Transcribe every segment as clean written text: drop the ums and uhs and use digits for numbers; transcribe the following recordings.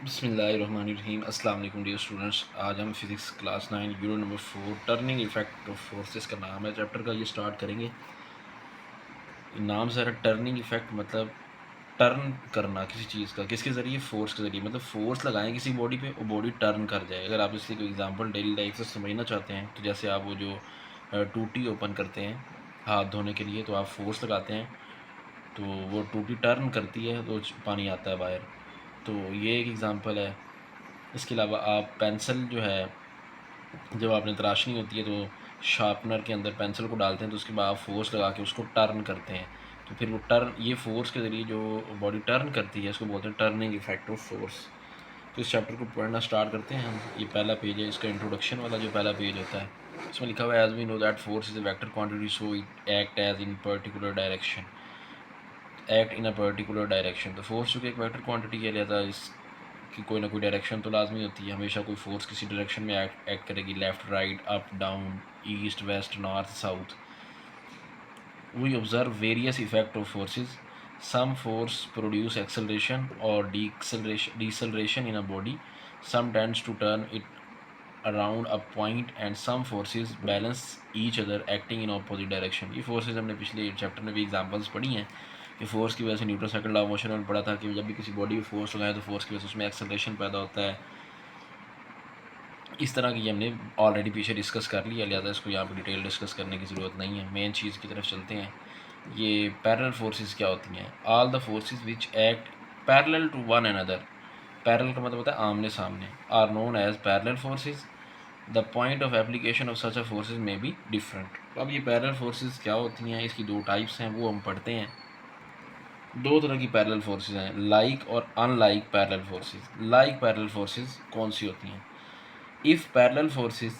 बिस्मिल्लाहिर्रहमानिर्रहीम। अस्सलाम वालेकुम डियर स्टूडेंट्स। आज हम physics class 9 unit number 4 turning effect of forces का नाम है चैप्टर का, ये स्टार्ट करेंगे। नाम से टर्निंग इफ़ेक्ट मतलब टर्न करना किसी चीज़ का, किसके ज़रिए? फोर्स के ज़रिए। मतलब फोर्स लगाएं किसी बॉडी पे और बॉडी टर्न कर जाए। अगर आप इसकी कोई एग्जांपल डेली लाइफ से समझना चाहते हैं तो जैसे आप वो जो टूटी ओपन करते हैं हाथ धोने के लिए, तो आप फोर्स लगाते हैं तो वो टूटी टर्न करती है तो पानी आता है बाहर। तो ये एक एग्ज़ाम्पल है। इसके अलावा आप पेंसिल जो है, जब आपने तराशनी होती है तो शार्पनर के अंदर पेंसिल को डालते हैं तो उसके बाद आप फोर्स लगा के उसको टर्न करते हैं, तो फिर वो टर्न, ये फोर्स के ज़रिए जो बॉडी टर्न करती है इसको बोलते हैं टर्निंग इफेक्ट ऑफ फोर्स। तो इस चैप्टर को पढ़ना स्टार्ट करते हैं हम। ये पहला पेज है, इसका इंट्रोडक्शन वाला जो पहला पेज होता है, इसमें लिखा हुआ है as we know that force is a vector quantity so it act as in particular direction, act in a particular direction. तो फोर्स चूँकि एक वेक्टर क्वांटिटी के लिए था, इसकी कोई ना कोई डायरेक्शन तो लाजमी होती है। हमेशा कोई फोर्स किसी डायरेक्शन में एक्ट करेगी, left right up down east west north south. We observe various effect of forces. Some force produce acceleration और deceleration in a body. Some tends to turn it around a point and some forces balance each other acting in opposite direction। ये forces हमने पिछले chapter में भी examples पढ़ी हैं कि force की वजह से Newton second law of motion में पढ़ा था कि जब भी किसी बॉडी में फोर्स लगाए तो फोर्स की वजह से उसमें एक्सेलरेशन पैदा होता है। इस तरह की हमने ऑलरेडी पीछे डिस्कस कर लिया, लिहाजा इसको यहाँ पर डिटेल डिस्कस करने की ज़रूरत नहीं है। मेन चीज़ की तरफ चलते हैं। ये पैरेलल फोर्सेस क्या होती हैं? All the forces which act parallel to one another, parallel का मतलब होता है आमने सामने, are known as parallel forces. The point of application of such a forces may be different. अब ये पैरेलल फोर्सेज क्या होती हैं, इसकी दो टाइप्स हैं, वो हम पढ़ते हैं। दो तरह की पैरेलल फोर्सेज हैं, लाइक और unlike parallel forces. Like parallel forces कौन सी होती हैं? If parallel forces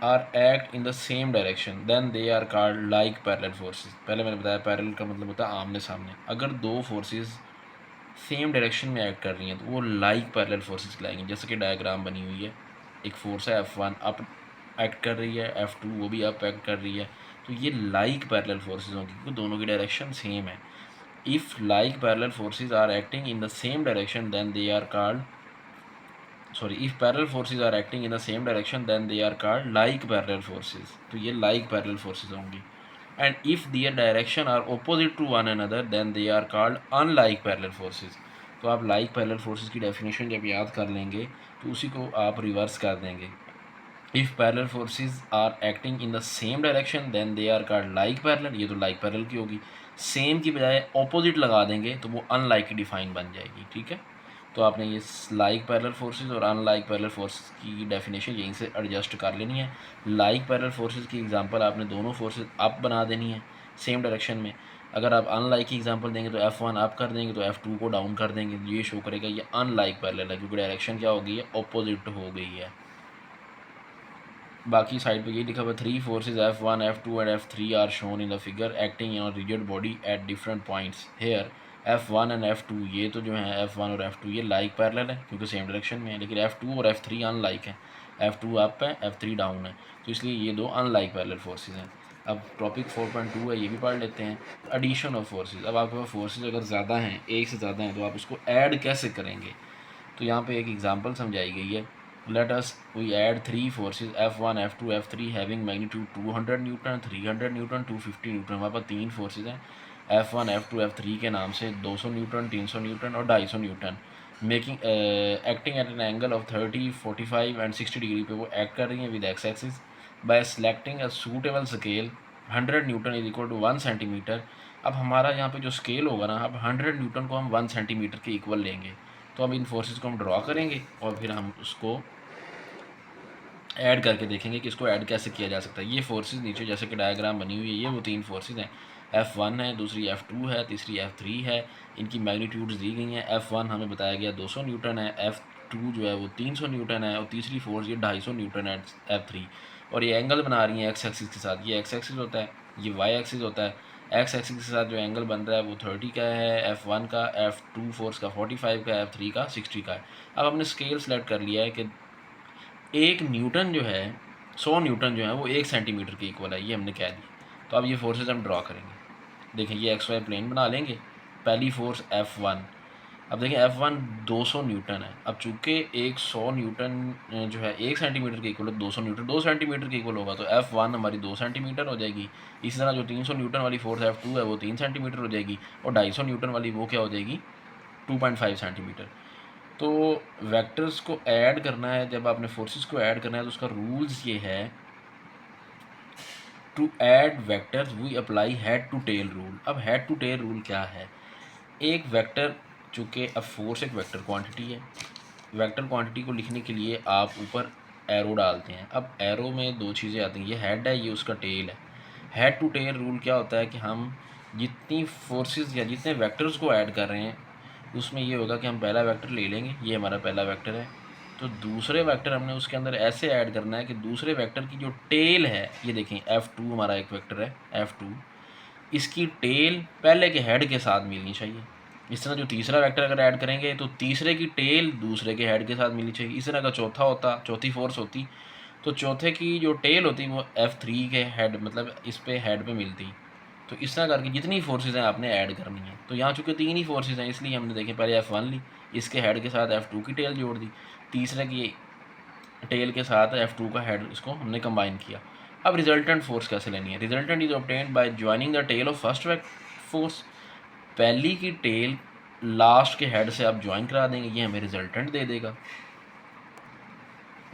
are act in the same direction then they are called like parallel forces. पहले मैंने बताया पैरेलल का मतलब होता है आमने सामने। अगर दो फोर्सेज सेम डायरेक्शन में एक्ट कर रही हैं तो वो लाइक पैरेलल फोर्सेज कहलाएंगे। जैसे कि डायग्राम बनी हुई है, एक फोर्स है F1 अप एक्ट कर रही है, F2 वो भी अप एक्ट कर रही है, तो ये लाइक पैरेलल फोर्सेज होंगी क्योंकि दोनों की डायरेक्शन सेम है। If like parallel forces are acting in the same direction then they are called, sorry, if parallel forces are acting in the same direction then they are called like parallel forces. तो ये like parallel forces होंगी। And if their direction are opposite to one another then they are called unlike parallel forces. तो आप like parallel forces की definition जब याद कर लेंगे तो उसी को आप रिवर्स कर देंगे। If parallel forces are acting in the same direction then they are called like parallel, ये तो लाइक पैरेलल की होगी। सेम की बजाय ऑपोजिट लगा देंगे तो वो अनलाइक की डिफाइन बन जाएगी। ठीक है, तो आपने ये लाइक पैरेलल फोर्सेज और अनलाइक पैरेलल फोर्सेज की डेफिनेशन यहीं से एडजस्ट कर लेनी है। लाइक पैरेलल फोर्सेज की एग्जांपल आपने दोनों फोर्सेज अप बना देनी है सेम डायरेक्शन में। अगर आप अनलाइक की एग्जांपल देंगे तो F1 अप कर देंगे तो F2 को डाउन कर देंगे, ये शो करेगा ये अनलाइक पैरेलल है क्योंकि डायरेक्शन क्या हो गई है, ऑपोजिट हो गई है। बाकी साइड पे ये लिखा हुआ है, three forces F1 F2 and F3 are shown in the figure acting on rigid body at different points here. F1 and F2 ये तो जो है F1 और F2 ये लाइक पैरेलल है क्योंकि सेम डायरेक्शन में है, लेकिन F2 और F3 अनलाइक है। F2 अप है, F3 डाउन है, तो इसलिए ये दो अनलाइक पैरेलल फोर्सेज हैं। अब टॉपिक 4.2 है, ये भी पढ़ लेते हैं। Addition of forces. अब आपके पास फोर्सेज अगर ज़्यादा हैं, एक से ज़्यादा हैं, तो आप उसको ऐड कैसे करेंगे? तो यहाँ पे एक एग्जांपल समझाई गई है। Let us we add three forces F1 F2 F3 having magnitude 200 newton 300 newton 250 newton. हमारे पास तीन फोर्सेज हैं F1 F2 F3 के नाम से, 200 न्यूटन 300 न्यूटन और 250 newton. Making acting at an angle of 30 45 and 60 degree पे वो एक्ट कर रही हैं with x axis. By selecting a suitable scale 100 newton is equal to 1 centimetre. अब हमारा यहाँ पे जो स्केल होगा ना, अब 100 न्यूटन को हम 1 सेंटीमीटर के इक्वल लेंगे। तो अब इन फोर्सेस को हम ड्रॉ करेंगे और फिर हम उसको ऐड करके देखेंगे कि इसको ऐड कैसे किया जा सकता है। ये फोर्सेस नीचे जैसे कि डायग्राम बनी हुई है, ये वो तीन फोर्सेस हैं। F1 है, दूसरी F2 है, तीसरी F3 है। इनकी मैग्नीट्यूड्स दी गई हैं। F1 हमें बताया गया 200 न्यूटन है, F2 जो है वो 300 न्यूटन है और तीसरी फोर्स ये 250 न्यूटन है F3। और ये एंगल बना रही हैं एक्स एक्सिस के साथ। ये एक्स एक्सिस होता है, ये वाई एक्सिस होता है। एक्स एक्सिस के साथ जो एंगल बन रहा है वो 30 का है F1 का, F2 फोर्स का 45 का, F3 का 60 का है। अब हमने स्केल सेलेक्ट कर लिया है कि एक न्यूटन जो है, 100 न्यूटन जो है वो 1 सेंटीमीटर के इक्वल है, ये हमने कह दिया। तो अब ये फोर्सेज हम ड्रॉ करेंगे। देखें, ये एक्स वाई प्लेन बना लेंगे। पहली फोर्स F1, अब देखिए F1 200 न्यूटन है। अब चूँकि एक 100 न्यूटन जो है 1 सेंटीमीटर के इक्वल है, 200 न्यूटन 2 सेंटीमीटर के इक्वल होगा, तो F1 हमारी 2 सेंटीमीटर हो जाएगी। इसी तरह जो 300 न्यूटन वाली फोर्स F2 है वो 3 सेंटीमीटर हो जाएगी, और 250 न्यूटन वाली वो क्या हो जाएगी, 2.5 सेंटीमीटर। तो वेक्टर्स को ऐड करना है, जब आपने फोर्सेस को ऐड करना है तो उसका रूल्स ये है, to add vectors we apply head to tail rule. अब हेड टू टेल रूल क्या है, एक वेक्टर, चूँकि अब फोर्स एक वेक्टर क्वांटिटी है, वेक्टर क्वांटिटी को लिखने के लिए आप ऊपर एरो डालते हैं। अब एरो में दो चीज़ें आती हैं, ये हेड है, ये उसका टेल है। हेड टू टेल रूल क्या होता है कि हम जितनी फोर्सेस या जितने वेक्टर्स को ऐड कर रहे हैं उसमें ये होगा कि हम पहला वेक्टर ले लेंगे, ये हमारा पहला वेक्टर है, तो दूसरे वेक्टर हमने उसके अंदर ऐसे ऐड करना है कि दूसरे वेक्टर की जो टेल है, ये देखें F2 हमारा एक वेक्टर है F2, इसकी टेल पहले के हेड के साथ मिलनी चाहिए। इस तरह जो तीसरा वेक्टर अगर ऐड करेंगे तो तीसरे की टेल दूसरे के हेड के साथ मिलनी चाहिए। इस तरह का चौथा होता, चौथी फोर्स होती, तो चौथे की जो टेल होती वो F3 के हेड, मतलब इस पे हेड पे मिलती। तो इस तरह करके जितनी फोर्सेज हैं आपने ऐड करनी है। तो यहाँ चूँकि 3 ही फोर्सेज हैं इसलिए हमने देखे पहले F1 ली, इसके हेड के साथ F2 की टेल जोड़ दी, तीसरे की टेल के साथ F2 का हेड, इसको हमने कंबाइन किया। अब रिजल्टेंट फोर्स कैसे लेनी है, resultant is obtained by joining the tail of first force. पहली की टेल लास्ट के हेड से आप ज्वाइन करा देंगे, ये हमें रिजल्टेंट दे देगा।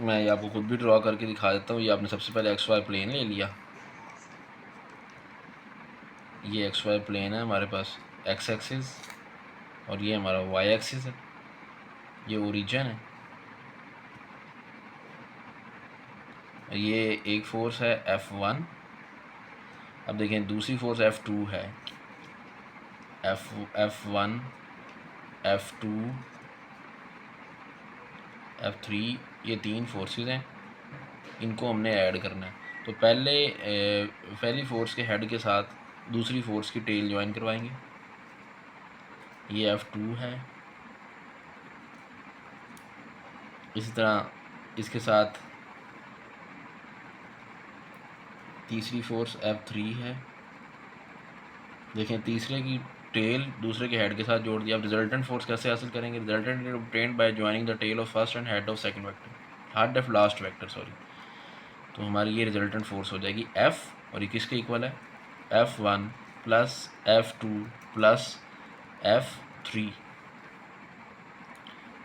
मैं ये आपको खुद भी ड्रॉ करके दिखा देता हूँ। ये आपने सबसे पहले XY प्लेन ले लिया, ये XY प्लेन है हमारे पास, X एक्सिस, और ये हमारा Y एक्सिस है, ये ओरिजिन है। ये एक फोर्स है F1। अब देखें दूसरी फोर्स F2 है, F1 F2 F3, ये 3 फोर्सेस हैं, इनको हमने ऐड करना है। तो पहली फोर्स के हेड के साथ दूसरी फोर्स की टेल ज्वाइन करवाएंगे, ये F2 है। इसी तरह इसके साथ तीसरी फोर्स F3 है। देखें तीसरे की टेल दूसरे के हेड के साथ जोड़ दिया। अब रिजल्टेंट फोर्स कैसे हासिल करेंगे, resultant is obtained by joining the tail of first and head of second vector, head of last vector sorry. तो हमारी ये रिजल्टेंट फोर्स हो जाएगी F, और ये किसके इक्वल है, F1 plus F2 plus F3।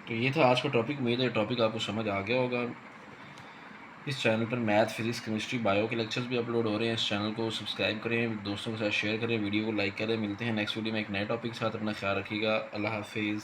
तो ये था आज का टॉपिक। उम्मीद है टॉपिक आपको समझ आ गया होगा। इस चैनल पर मैथ, फिजिक्स, केमिस्ट्री, बायो के लेक्चर्स भी अपलोड हो रहे हैं। इस चैनल को सब्सक्राइब करें, दोस्तों के साथ शेयर करें, वीडियो को लाइक करें। मिलते हैं नेक्स्ट वीडियो में एक नए टॉपिक के साथ। अपना ख्याल रखिएगा। अल्लाह हाफिज़।